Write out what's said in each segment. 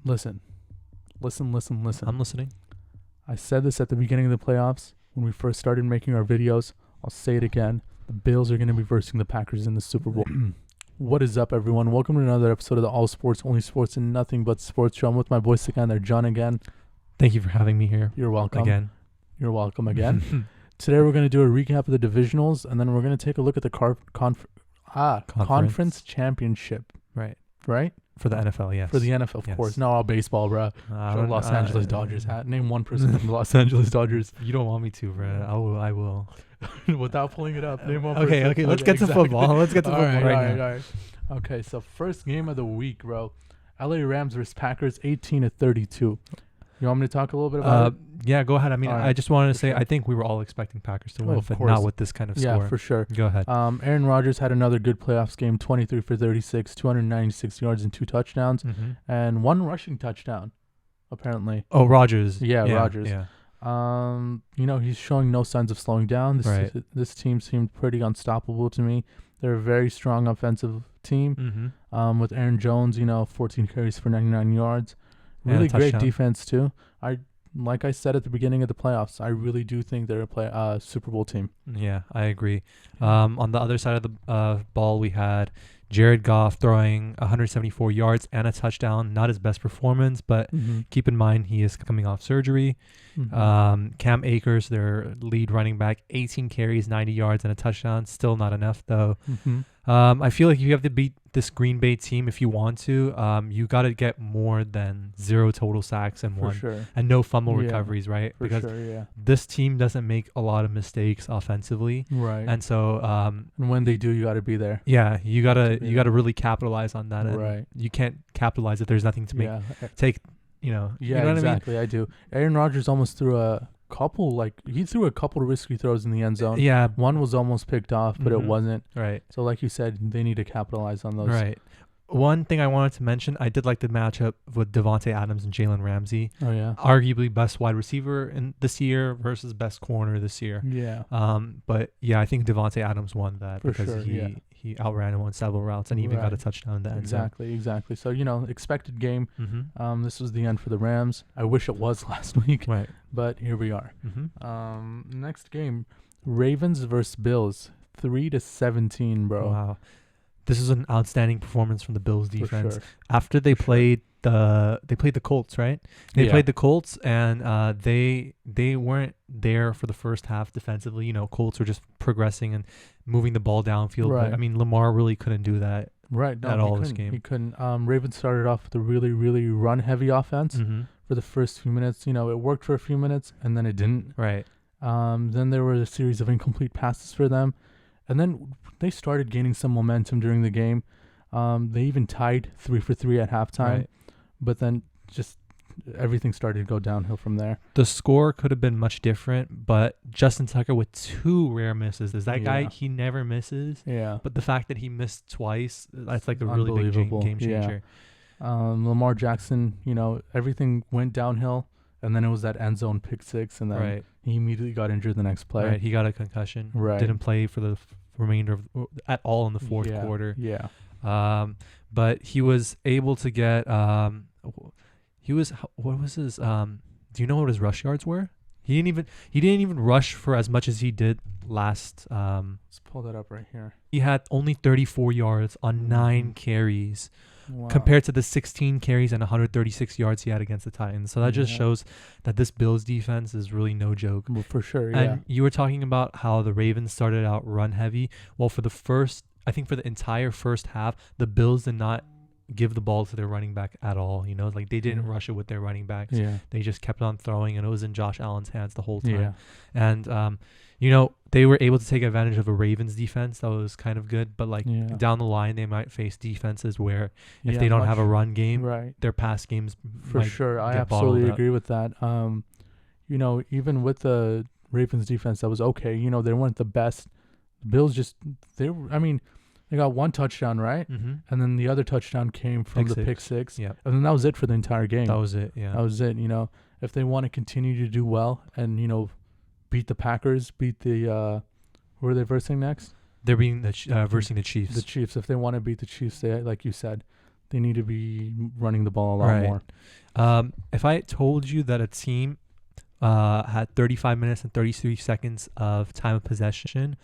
Listen. I'm listening. I said this at the beginning of the playoffs when we first started making our videos. I'll say it again. The Bills are going to be versing the Packers in the Super Bowl. What is up, everyone? Welcome to another episode of the All Sports, Only Sports, and Nothing But Sports show. I'm with my boys again. They're John again. Thank you for having me here. You're welcome. Again. You're welcome again. Today we're going to do a recap of the divisionals, and then we're going to take a look at the conference championship. Right. Right? For the NFL, yes. For the NFL, of course. No, all baseball, bro. Los Angeles Dodgers hat. Name one person from the Los Angeles Dodgers. You don't want me to, bro. I will. Without pulling it up. Name one person. Okay. Let's get to football. Let's get to football right now. All right. Okay, so first game of the week, bro. LA Rams versus Packers, 18-32. You want me to talk a little bit about it? Yeah, go ahead. I mean, All right. I just wanted to say, I think we were all expecting Packers to win, of but course. not with this kind of score. Yeah, for sure. Go ahead. Aaron Rodgers had another good playoffs game, 23 for 36, 296 yards and 2 touchdowns, and 1 rushing touchdown, apparently. Oh, Rodgers. Yeah, Rodgers. Yeah. He's showing no signs of slowing down. This team seemed pretty unstoppable to me. They're a very strong offensive team. With Aaron Jones, 14 carries for 99 yards. Really great defense, too. Like I said at the beginning of the playoffs, I really do think they're a Super Bowl team. Yeah, I agree. On the other side of the ball, we had Jared Goff throwing 174 yards and a touchdown. Not his best performance, but keep in mind he is coming off surgery. Cam Akers, their lead running back, 18 carries, 90 yards, and a touchdown. Still not enough, though. I feel like you have to beat this Green Bay team if you want to. You got to get more than 0 total sacks and and no fumble recoveries, right? Because this team doesn't make a lot of mistakes offensively, right? And so, and when they do, you got to be there. Yeah, you gotta really capitalize on that. Right. And you can't capitalize if there's nothing to take. Yeah, you know exactly. What I mean? I do. Aaron Rodgers almost threw a couple of risky throws in the end zone. Yeah, one was almost picked off, but it wasn't. Right. So, like you said, they need to capitalize on those. Right. One thing I wanted to mention, I did like the matchup with Devontae Adams and Jalen Ramsey. Oh yeah. Arguably best wide receiver in this year versus best corner this year. Yeah. But yeah, I think Devontae Adams won that because he outran him on several routes and even got a touchdown in the end zone. Exactly. So, expected game. This was the end for the Rams. I wish it was last week. Right. But here we are. Next game, Ravens versus Bills, 3-17, bro. Wow. This is an outstanding performance from the Bills defense. Sure. After they played the Colts, right? They played the Colts and they weren't there for the first half defensively. Colts were just progressing and moving the ball downfield. Right. But I mean, Lamar really couldn't do that at all this game. He couldn't. Ravens started off with a really, really run-heavy offense for the first few minutes. It worked for a few minutes and then it didn't. Right. Then there were a series of incomplete passes for them. And then they started gaining some momentum during the game. They even tied 3-3 at halftime. Right. But then just everything started to go downhill from there. The score could have been much different, but Justin Tucker with 2 rare misses. That guy, he never misses. Yeah. But the fact that he missed twice, that's like a really big game changer. Yeah. Lamar Jackson, everything went downhill. And then it was that end zone pick 6, and then he immediately got injured the next play. Right, he got a concussion. Right. Didn't play for the remainder of at all in the fourth quarter. Yeah. But he was able to get what was his do you know what his rush yards were? He didn't even rush for as much as he did last. Let's pull that up right here. He had only 34 yards on 9 carries. Wow. Compared to the 16 carries and 136 yards he had against the Titans. So that just shows that this Bills defense is really no joke. Well, for sure, yeah. And you were talking about how the Ravens started out run heavy. Well, for the entire first half, the Bills did not give the ball to their running back at all. Like they didn't rush it with their running backs. Yeah. They just kept on throwing, and it was in Josh Allen's hands the whole time. Yeah. And they were able to take advantage of a Ravens defense that was kind of good, but down the line they might face defenses where if they don't have a run game, their pass games for sure. I absolutely agree with that. Even with the Ravens defense that was okay, they weren't the best. The Bills they got 1 touchdown, right? And then the other touchdown came from the pick 6. Yeah. And then that was it for the entire game. That was it, yeah. That was it, if they want to continue to do well and, beat the Packers, beat the who are they versing next? They're being versing the Chiefs. The Chiefs. If they want to beat the Chiefs, they, like you said, they need to be running the ball a lot more. If I told you that a team had 35 minutes and 33 seconds of time of possession,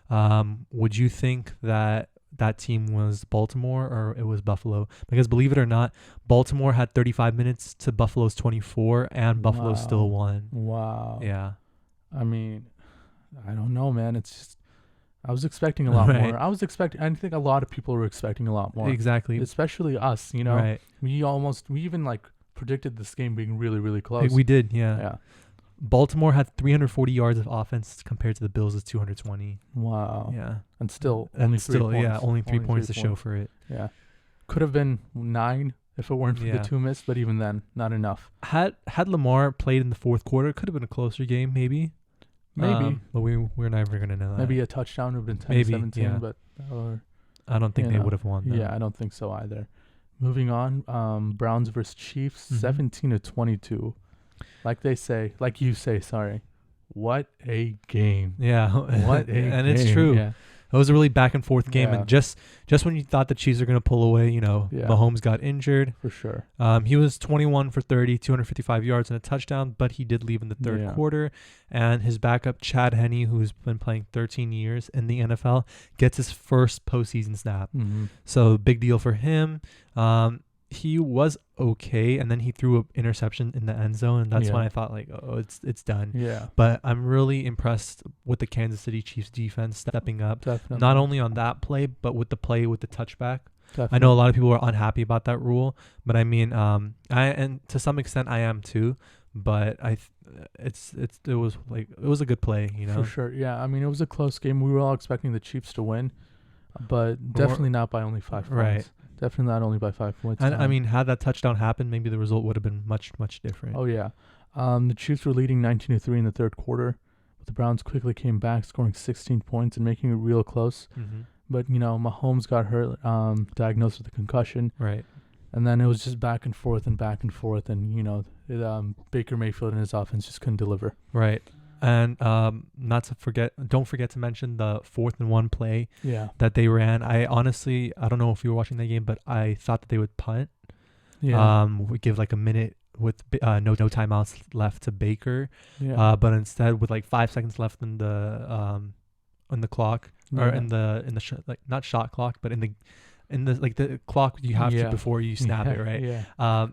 would you think that that team was Baltimore or it was Buffalo? Because believe it or not, Baltimore had 35 minutes to Buffalo's 24, and Buffalo still won. Wow. Yeah. I mean, I don't know, man. It's just, I was expecting a lot more. I think a lot of people were expecting a lot more. Exactly. Especially us, you know. Right. We even like predicted this game being really, really close. We did, yeah. Yeah. Baltimore had 340 yards of offense compared to the Bills' 220. Wow. Yeah. And still only 3 points. Yeah, only 3 points to show for it. Yeah. Could have been 9 if it weren't for the 2 missed, but even then, not enough. Had Lamar played in the fourth quarter, it could have been a closer game, maybe. Maybe. But we're never going to know that. Maybe a touchdown would have been 10-17, but I don't think they would have won that. Yeah, I don't think so either. Moving on, Browns versus Chiefs, 17-22. Like you say, what a game. Yeah. What a game. And it's true. Yeah. It was a really back and forth game. Yeah. And just when you thought the Chiefs are going to pull away, Mahomes got injured. For sure. He was 21 for 30, 255 yards and a touchdown, but he did leave in the third quarter. And his backup, Chad Henne, who's been playing 13 years in the NFL, gets his first postseason snap. Mm-hmm. So big deal for him. He was okay, and then he threw an interception in the end zone, and that's when I thought, like, oh, it's done. Yeah. But I'm really impressed with the Kansas City Chiefs defense stepping up. Definitely. Not only on that play, but with the play with the touchback. Definitely. I know a lot of people are unhappy about that rule, but I mean, and to some extent I am too. But it was a good play, For sure. Yeah. I mean, it was a close game. We were all expecting the Chiefs to win, but definitely not by only 5 points. Right. Definitely not only by 5 points. And I mean, had that touchdown happened, maybe the result would have been much, much different. Oh, yeah. The Chiefs were leading 19-3 in the third quarter, but the Browns quickly came back, scoring 16 points and making it real close. Mm-hmm. But, Mahomes got hurt, diagnosed with a concussion. Right. And then it was just back and forth. And, Baker Mayfield and his offense just couldn't deliver. Right. And don't forget to mention the 4th and 1 play that they ran. I don't know if you were watching that game, but I thought that they would punt. Yeah. We give like a minute with no timeouts left to Baker. Yeah. But instead, with like 5 seconds left in the clock, or in the not shot clock, but in the clock you have to before you snap it, right? Yeah.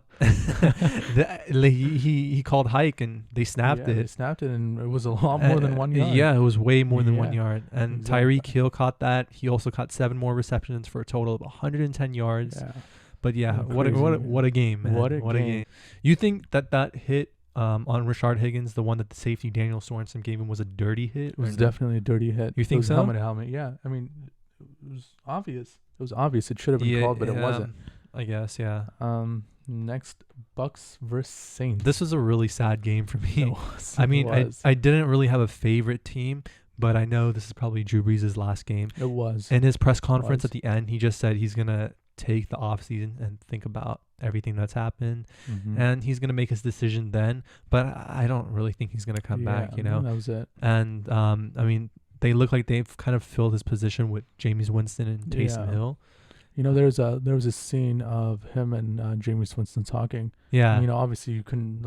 He called hike and they snapped it. They snapped it, and it was a lot more than 1 yard. Yeah, it was way more than 1 yard. And Tyreek Hill caught that. He also caught 7 more receptions for a total of 110 yards. Yeah. But what a game, man. What a game. You think that hit on Rashard Higgins, the one that the safety Daniel Sorensen gave him, was a dirty hit? It was definitely a dirty hit. You think so? Helmet. Yeah. I mean, it was obvious. It should have been called, but it wasn't. I guess, yeah. Next, Bucks versus Saints. This was a really sad game for me. I didn't really have a favorite team, but I know this is probably Drew Brees' last game. It was. In his press conference at the end, he just said he's going to take the offseason and think about everything that's happened, and he's going to make his decision then, but I don't really think he's going to come back, that was it. And, they look like they've kind of filled his position with Jameis Winston and Taysom Hill. There was a scene of him and Jameis Winston talking. Yeah. Obviously you couldn't,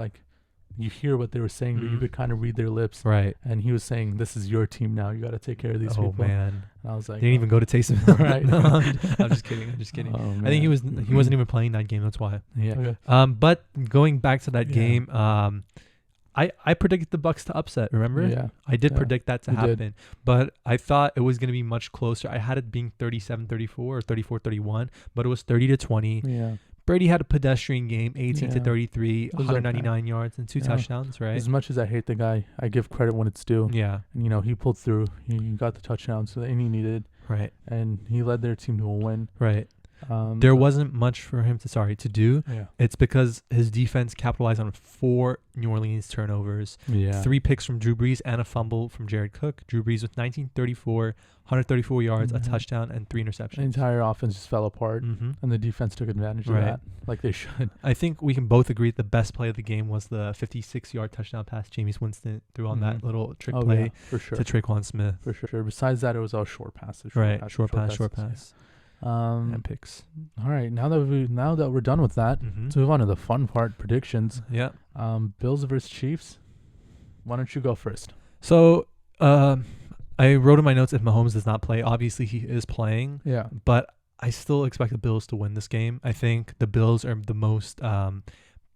you hear what they were saying, but you could kind of read their lips. Right. And he was saying, "This is your team now. You got to take care of these people." Oh man. And I was like, they didn't even go to Taysom Hill. Right. No, I'm just kidding. Oh, I think he wasn't even playing that game. That's why. Yeah. Okay. But going back to that game, I predicted the Bucks to upset, remember? Yeah. I did predict that to happen. But I thought it was going to be much closer. I had it being 37-34 or 34-31, but it was 30-20. Yeah. Brady had a pedestrian game, 18-33, 199 yards and 2 touchdowns, right? As much as I hate the guy, I give credit when it's due. Yeah. And, he pulled through. He got the touchdown that he needed. Right. And he led their team to a win. Right. There wasn't much for him to do. Yeah. It's because his defense capitalized on 4 New Orleans turnovers, 3 picks from Drew Brees and a fumble from Jared Cook. Drew Brees with 1934, 134 yards, a touchdown, and 3 interceptions. The entire offense just fell apart, and the defense took advantage of that, like they should. I think we can both agree the best play of the game was the 56-yard touchdown pass Jameis Winston threw on that little trick play for sure. to Tre'Quan Smith. For sure. Besides that, it was all short passes. Short pass. and picks. All right, now that we're done with that, let's move on to the fun part, predictions. Yeah. Bills versus Chiefs. Why don't you go first? So, I wrote in my notes if Mahomes does not play. Obviously, he is playing. Yeah. But I still expect the Bills to win this game. I think the Bills are the most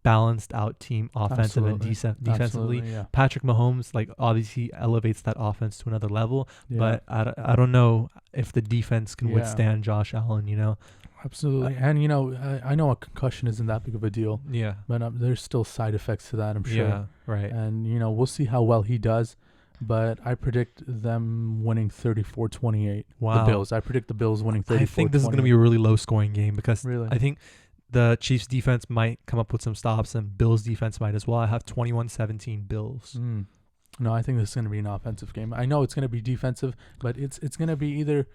balanced out team offensive and defensively. Yeah. Patrick Mahomes, like, obviously elevates that offense to another level. Yeah. But I don't know if the defense can withstand Josh Allen, you know. Absolutely. And, you know, I know a concussion isn't that big of a deal. Yeah. But there's still side effects to that, I'm sure. Yeah, right. And, you know, we'll see how well he does. But I predict them winning 34-28. Wow. The Bills. I predict the Bills winning 34-28. I think this is going to be a really low-scoring game because really? I think the Chiefs' defense might come up with some stops and Bills' defense might as well. I have 21-17 Bills. No, I think this is going to be an offensive game. I know it's going to be defensive, but it's going to be either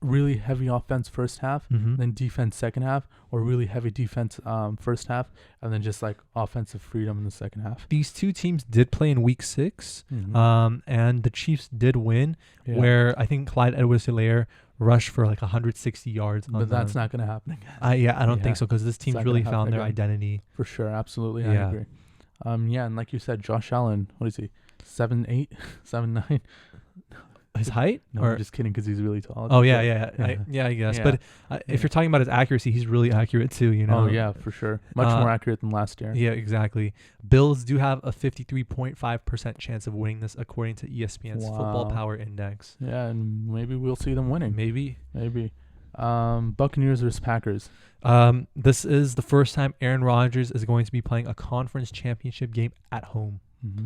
really heavy offense first half, then defense second half, or really heavy defense first half, and then just like offensive freedom in the second half. These two teams did play in week 6, and the Chiefs did win, where I think Clyde Edwards-Helaire rushed for like 160 yards. But that's not going to happen again. I don't think so, because this team's really found their identity. For sure, absolutely, I agree. And like you said, Josh Allen, what is he, 7'8", 7'9"? His height? No, I'm just kidding because he's really tall. Oh, yeah. I guess. But if you're talking about his accuracy, he's really accurate too, you know? Oh, yeah, for sure. Much more accurate than last year. Yeah, exactly. Bills do have a 53.5% chance of winning this according to ESPN's Football Power Index. Yeah, and maybe we'll see them winning. Maybe. Buccaneers versus Packers. This is the first time Aaron Rodgers is going to be playing a conference championship game at home.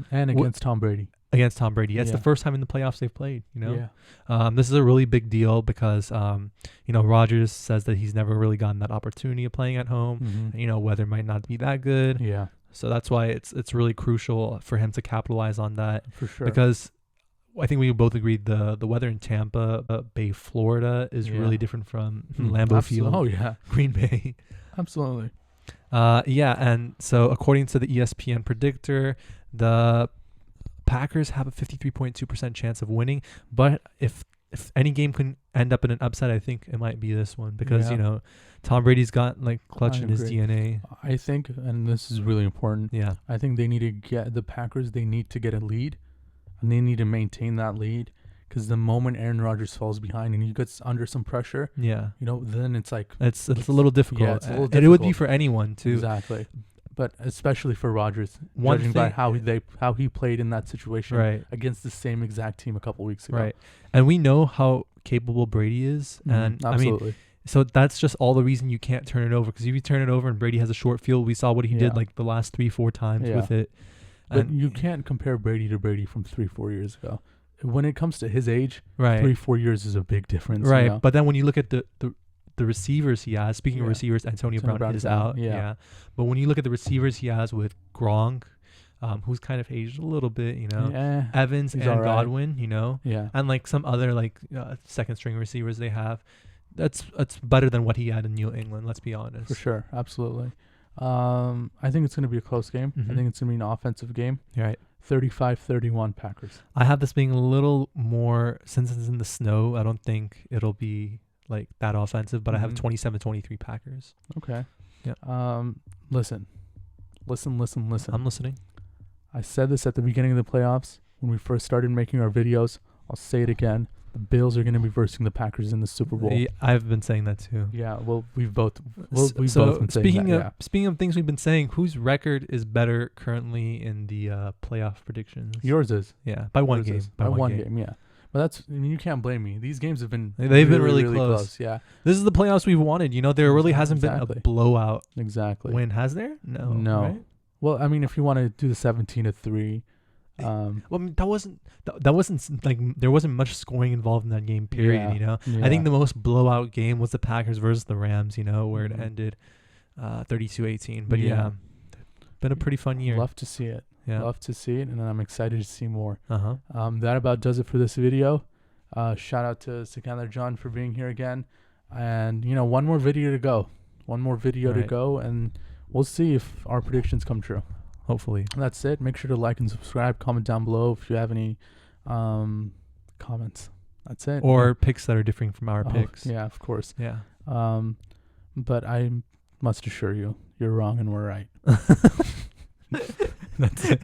And against Tom Brady. Against Tom Brady. It's the first time in the playoffs they've played, you know? Yeah. This is a really big deal because, you know, Rodgers says that he's never really gotten that opportunity of playing at home. You know, weather might not be that good. Yeah. So that's why it's really crucial for him to capitalize on that. For sure. Because I think we both agreed the weather in Tampa Bay, Florida is really different from Lambeau Field. Oh, yeah. Green Bay. Absolutely. And so according to the ESPN predictor, the Packers have a 53.2% chance of winning, but if any game can end up in an upset, I think it might be this one because, you know, Tom Brady's got like clutch in his DNA. I think, and this is really important, I think they need to get the Packers, they need to get a lead, and they need to maintain that lead because the moment Aaron Rodgers falls behind and he gets under some pressure, you know, then it's like... It's a little difficult. Yeah, it's a little difficult. And it would be for anyone, too. Exactly. But especially for Rodgers, judging by how he played in that situation against the same exact team a couple weeks ago. Right. And we know how capable Brady is. And absolutely. I mean, so that's just all the reason you can't turn it over. Because if you turn it over and Brady has a short field, we saw what he did like the last 3-4 times with it. But you can't compare Brady to Brady from 3-4 years ago. When it comes to his age, 3-4 years is a big difference. Right. You know? But then when you look at the receivers he has, speaking of receivers, Antonio Brown is out. Yeah. But when you look at the receivers he has with Gronk, who's kind of aged a little bit, you know, Evans and Godwin, you know, and like some other like second string receivers they have, that's better than what he had in New England. Let's be honest. For sure. Absolutely. I think it's going to be a close game. I think it's going to be an offensive game. Right. 35-31 Packers. I have this being a little more, since it's in the snow, I don't think it'll be like that offensive, but I have 27-23 Packers. Okay. Yeah. Listen. I'm listening. I said this at the beginning of the playoffs when we first started making our videos. I'll say it again. The Bills are going to be versing the Packers in the Super Bowl. Yeah, I've been saying that too. Yeah, well, we've both been saying that. Speaking of things we've been saying, whose record is better currently in the playoff predictions? Yours is. Yeah, by one game. By one game, yeah. But you can't blame me. These games have been been really close. Yeah. This is the playoffs we've wanted. You know, there really hasn't been a blowout win, has there? No. Right? Well, I mean, if you want to do the 17-3, well, I mean, that wasn't like there wasn't much scoring involved in that game. Period. You know, I think the most blowout game was the Packers versus the Rams. You know, where it ended 32-18. But been a pretty fun year. Love to see it. Yeah. Love to see it, and I'm excited to see more. That about does it for this video. Shout out to Sikandar John for being here again, and you know, one more video to go, and we'll see if our predictions come true. Hopefully. That's it. Make sure to like and subscribe. Comment down below if you have any comments. That's it. Or picks that are different from our picks. Yeah, of course. Yeah. But I must assure you, you're wrong and we're right. That's it.